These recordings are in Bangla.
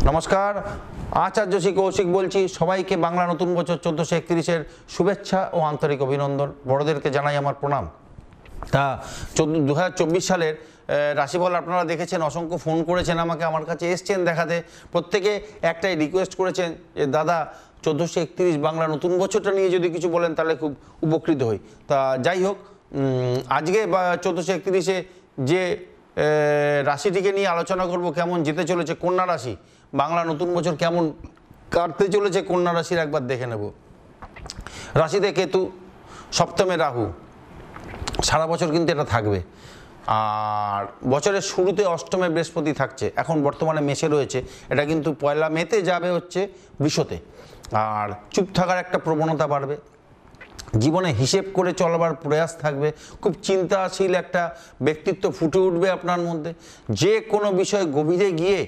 নমস্কার, আচার্য শ্রী কৌশিক বলছি। সবাইকে বাংলা নতুন বছর 1431-এর শুভেচ্ছা ও আন্তরিক অভিনন্দন। বড়দেরকে জানাই আমার প্রণাম। তা 2024 সালের রাশিফল আপনারা দেখেছেন, অসংখ্য ফোন করেছেন আমাকে, আমার কাছে এসছেন দেখাতে। প্রত্যেকে একটাই রিকোয়েস্ট করেছেন যে দাদা 1431 বাংলা নতুন বছরটা নিয়ে যদি কিছু বলেন তাহলে খুব উপকৃত হই। তা যাই হোক, আজকে 1431-এ যে রাশিটিকে নিয়ে আলোচনা করব, কেমন যেতে চলেছে কন্যা রাশি, বাংলা নতুন বছর কেমন কাটতে চলেছে কন্যা রাশির একবার দেখে নেব। রাশিতে কেতু, সপ্তমে রাহু, সারা বছর কিন্তু এটা থাকবে। আর বছরের শুরুতে অষ্টমে বৃহস্পতি থাকছে, এখন বর্তমানে মেষে রয়েছে, এটা কিন্তু 1 মেতে যাবে হচ্ছে বৃষতে। আর চুপ থাকার একটা প্রবণতা বাড়বে, জীবনে হিসেব করে চলবার প্রয়াস থাকবে, খুব চিন্তাশীল একটা ব্যক্তিত্ব ফুটে উঠবে আপনার মধ্যে। যে কোনো বিষয়ে গভীরে গিয়ে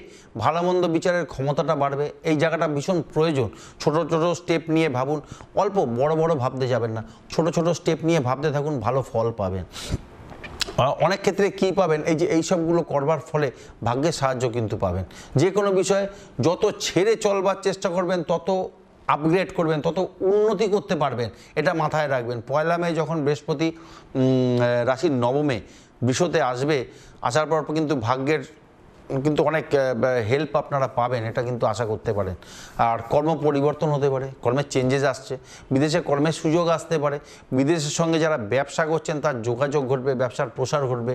ভালো মন্দ বিচারের ক্ষমতাটা বাড়বে, এই জায়গাটা ভীষণ প্রয়োজন। ছোট ছোট স্টেপ নিয়ে ভাবুন, অল্প বড় বড় ভাবতে যাবেন না, ছোট ছোট স্টেপ নিয়ে ভাবতে থাকুন, ভালো ফল পাবেন। অনেক ক্ষেত্রে কি পাবেন, এই যে এই সবগুলো করবার ফলে ভাগ্যের সাহায্য কিন্তু পাবেন। যে কোনো বিষয়ে যত ছেড়ে চলবার চেষ্টা করবেন তত আপগ্রেড করবেন, তত উন্নতি করতে পারবেন, এটা মাথায় রাখবেন। 1 মে যখন বৃহস্পতি রাশির নবমে বৃষতে আসবে, আসার পর কিন্তু ভাগ্যের কিন্তু অনেক হেল্প আপনারা পাবেন, এটা কিন্তু আশা করতে পারেন। আর কর্ম পরিবর্তন হতে পারে, কর্মের চেঞ্জেস আসছে, বিদেশে কর্মের সুযোগ আসতে পারে, বিদেশের সঙ্গে যারা ব্যবসা করছেন তার যোগাযোগ ঘটবে, ব্যবসার প্রসার ঘটবে।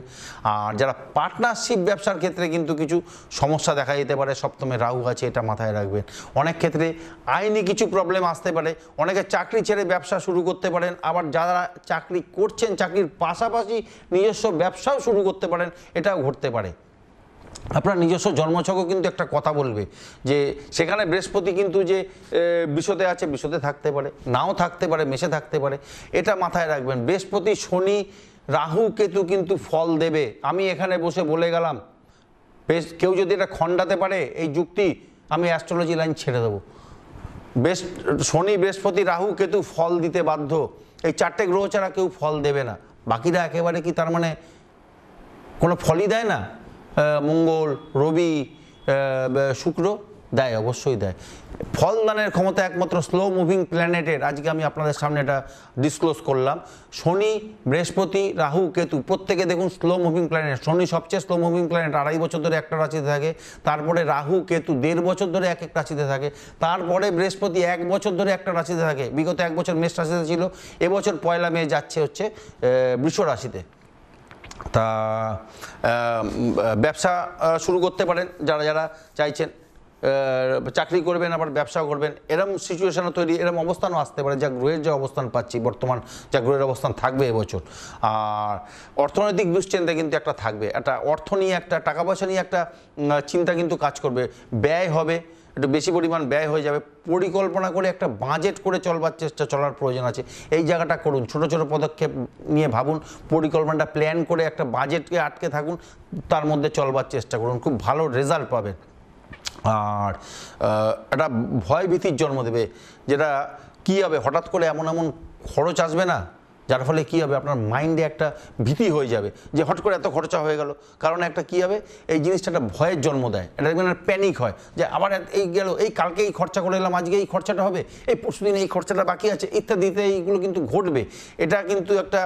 আর যারা পার্টনারশিপ ব্যবসার ক্ষেত্রে কিন্তু কিছু সমস্যা দেখা যেতে পারে, সপ্তমে রাহু আছে, এটা মাথায় রাখবেন। অনেক ক্ষেত্রে আইনি কিছু প্রবলেম আসতে পারে, অনেকে চাকরি ছেড়ে ব্যবসা শুরু করতে পারেন, আবার যারা চাকরি করছেন চাকরির পাশাপাশি নিজস্ব ব্যবসাও শুরু করতে পারেন, এটাও ঘটতে পারে। আপনার নিজস্ব জন্মছকও কিন্তু একটা কথা বলবে যে সেখানে বৃহস্পতি কিন্তু যে বৃষতে আছে, বৃষতে থাকতে পারে, নাও থাকতে পারে, মেষে থাকতে পারে, এটা মাথায় রাখবেন। বৃহস্পতি, শনি, রাহু, কেতু কিন্তু ফল দেবে। আমি এখানে বসে বলে গেলাম, বেশ কেউ যদি এটা খণ্ডাতে পারে এই যুক্তি, আমি অ্যাস্ট্রোলজি লাইন ছেড়ে দেবো। শনি, বৃহস্পতি, রাহু, কেতু ফল দিতে বাধ্য। এই 4টে গ্রহ ছাড়া কেউ ফল দেবে না। বাকিরা একেবারে কি তার মানে কোনো ফলই দেয় না? মঙ্গল, রবি, শুক্র দেয়, অবশ্যই দেয়। ফলদানের ক্ষমতা একমাত্র স্লো মুভিং প্ল্যানেটের। আজকে আমি আপনাদের সামনে এটা ডিসক্লোজ করলাম। শনি, বৃহস্পতি, রাহু, কেতু প্রত্যেকে দেখুন স্লো মুভিং প্ল্যানেট। শনি সবচেয়ে স্লো মুভিং প্ল্যানেট, 2.5 বছর ধরে একটা রাশিতে থাকে। তারপরে রাহু, কেতু 1.5 বছর ধরে এক রাশিতে থাকে। তারপরে বৃহস্পতি 1 বছর ধরে একটা রাশিতে থাকে। বিগত 1 বছর মেষ রাশিতে ছিল, এবছর 1 মে যাচ্ছে হচ্ছে বৃষ রাশিতে। তা ব্যবসা শুরু করতে পারেন যারা যারা চাইছেন, চাকরি করবেন আবার ব্যবসাও করবেন, এরম সিচুয়েশনও তৈরি, এরম অবস্থানও আসতে পারে। যা গ্রহের যে অবস্থান পাচ্ছি বর্তমান, যা গ্রহের অবস্থান থাকবে এবছর। আর অর্থনৈতিক দুশ্চিন্তা কিন্তু একটা থাকবে, একটা অর্থ নিয়ে, একটা টাকা পয়সা নিয়ে একটা চিন্তা কিন্তু কাজ করবে। ব্যয় হবে, একটু বেশি পরিমাণ ব্যয় হয়ে যাবে। পরিকল্পনা করে একটা বাজেট করে চলার প্রয়োজন আছে, এই জায়গাটা করুন। ছোট ছোট পদক্ষেপ নিয়ে ভাবুন, পরিকল্পনাটা প্ল্যান করে একটা বাজেটকে আটকে থাকুন, তার মধ্যে চলবার চেষ্টা করুন, খুব ভালো রেজাল্ট পাবেন। আর একটা ভয় ভীতির জন্ম দেবে, যেটা কী হবে, হঠাৎ করে এমন এমন খরচ আসবে না, যার ফলে কী হবে, আপনার মাইন্ডে একটা ভীতি হয়ে যাবে যে হঠাৎ করে এত খরচা হয়ে গেল। কারণ একটা কী হবে, এই জিনিসটা একটা ভয়ের জন্ম দেয়, এটা দেখবেন প্যানিক হয় যে আবার এই গেল, এই কালকে এই খরচা করে এলাম, আজকে এই খরচাটা হবে, এই পরশুদিন এই খরচাটা বাকি আছে, ইত্যাদিতে এইগুলো কিন্তু ঘটবে। এটা কিন্তু একটা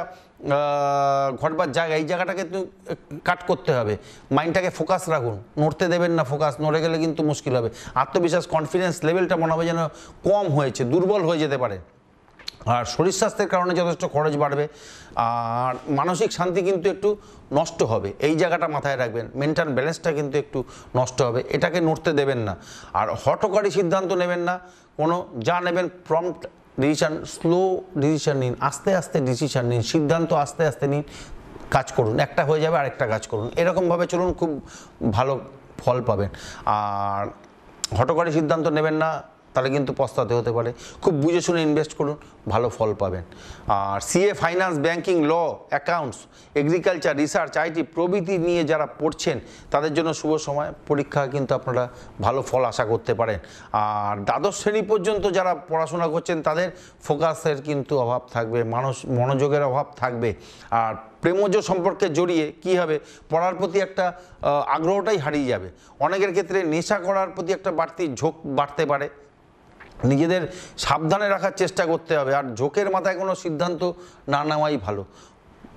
ঘটবার জায়গা, এই জায়গাটাকে কিন্তু কাট করতে হবে। মাইন্ডটাকে ফোকাস রাখুন, নড়তে দেবেন না, ফোকাস নড়ে গেলে কিন্তু মুশকিল হবে। আত্মবিশ্বাস, কনফিডেন্স লেভেলটা মনে হবে যেন কম হয়েছে, দুর্বল হয়ে যেতে পারে। আর শরীর স্বাস্থ্যের কারণে যথেষ্ট খরচ বাড়বে, আর মানসিক শান্তি কিন্তু একটু নষ্ট হবে, এই জায়গাটা মাথায় রাখবেন। মেন্টাল ব্যালেন্সটা কিন্তু একটু নষ্ট হবে, এটাকে নড়তে দেবেন না। আর হঠকারী সিদ্ধান্ত নেবেন না কোনো, যা নেবেন প্রম্পট ডিসিশান, স্লো ডিসিশান নিন, আস্তে আস্তে ডিসিশান নিন, সিদ্ধান্ত আস্তে আস্তে নিন, কাজ করুন, একটা হয়ে যাবে আরেকটা কাজ করুন, এরকমভাবে চলুন, খুব ভালো ফল পাবেন। আর হঠকারী সিদ্ধান্ত নেবেন না, তাহলে কিন্তু পস্তাতে হতে পারে। খুব বুঝে শুনে ইনভেস্ট করুন, ভালো ফল পাবেন। আর CA, finance, banking, law, accounts, agriculture, research, IT প্রভৃতি নিয়ে যারা পড়ছেন তাদের জন্য শুভ সময়। পরীক্ষা কিন্তু আপনারা ভালো ফল আশা করতে পারেন। আর দ্বাদশ শ্রেণী পর্যন্ত যারা পড়াশোনা করছেন তাদের ফোকাসের কিন্তু অভাব থাকবে, মনোযোগের অভাব থাকবে। আর প্রেমজ সম্পর্কে জড়িয়ে কী হবে, পড়ার প্রতি একটা আগ্রহটাই হারিয়ে যাবে। অনেকের ক্ষেত্রে নেশা করার প্রতি একটা বাড়তি ঝোঁক বাড়তে পারে। নিজেদের সাবধানে রাখার চেষ্টা করতে হবে, আর ঝোঁকের মাথায় কোনো সিদ্ধান্ত না নেওয়াই ভালো।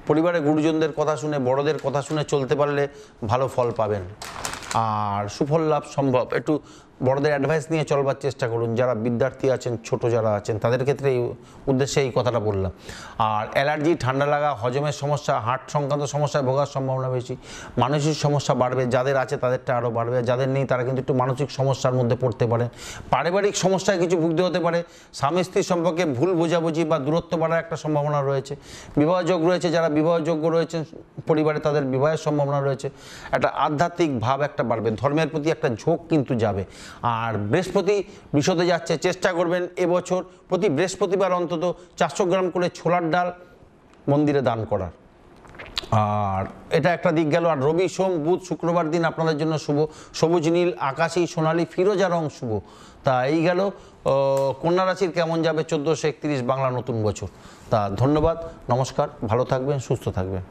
পরিবারের গুরুজনদের কথা শুনে, বড়দের কথা শুনে চলতে পারলে ভালো ফল পাবেন, আর সুফল লাভ সম্ভব। একটু বড়দের অ্যাডভাইস নিয়ে চলবার চেষ্টা করুন। যারা বিদ্যার্থী আছেন, ছোট যারা আছেন, তাদের ক্ষেত্রে এই উদ্দেশ্যে এই কথাটা বললাম। আর অ্যালার্জি, ঠান্ডা লাগা, হজমের সমস্যা, হার্ট সংক্রান্ত সমস্যায় ভোগার সম্ভাবনা বেশি। মানসিক সমস্যা বাড়বে, যাদের আছে তাদেরটা আরও বাড়বে, যাদের নেই তারা কিন্তু একটু মানসিক সমস্যার মধ্যে পড়তে পারেন। পারিবারিক সমস্যায় কিছু ভুগতে হতে পারে। স্বামী স্ত্রীর সম্পর্কে ভুল বোঝাবুঝি বা দূরত্ব বাড়ার একটা সম্ভাবনা রয়েছে। বিবাহযোগ রয়েছে, যারা বিবাহযোগ্য রয়েছেন পরিবারে, তাদের বিবাহের সম্ভাবনা রয়েছে। একটা আধ্যাত্মিক ভাব একটা বাড়বে, ধর্মের প্রতি একটা ঝোঁক কিন্তু যাবে। আর বৃহস্পতি বিশদে যাচ্ছে, চেষ্টা করবেন এবছর প্রতি বৃহস্পতিবার অন্তত 400 গ্রাম করে ছোলার ডাল মন্দিরে দান করার। আর এটা একটা দিক গেল। আর রবি, সোম, বুধ, শুক্রবার দিন আপনাদের জন্য শুভ। সবুজ, নীল, আকাশী, সোনালী, ফিরোজা রং শুভ। তা এই গেল কন্যা রাশির কেমন যাবে 1431 বাংলা নতুন বছর। তা ধন্যবাদ, নমস্কার, ভালো থাকবেন, সুস্থ থাকবেন।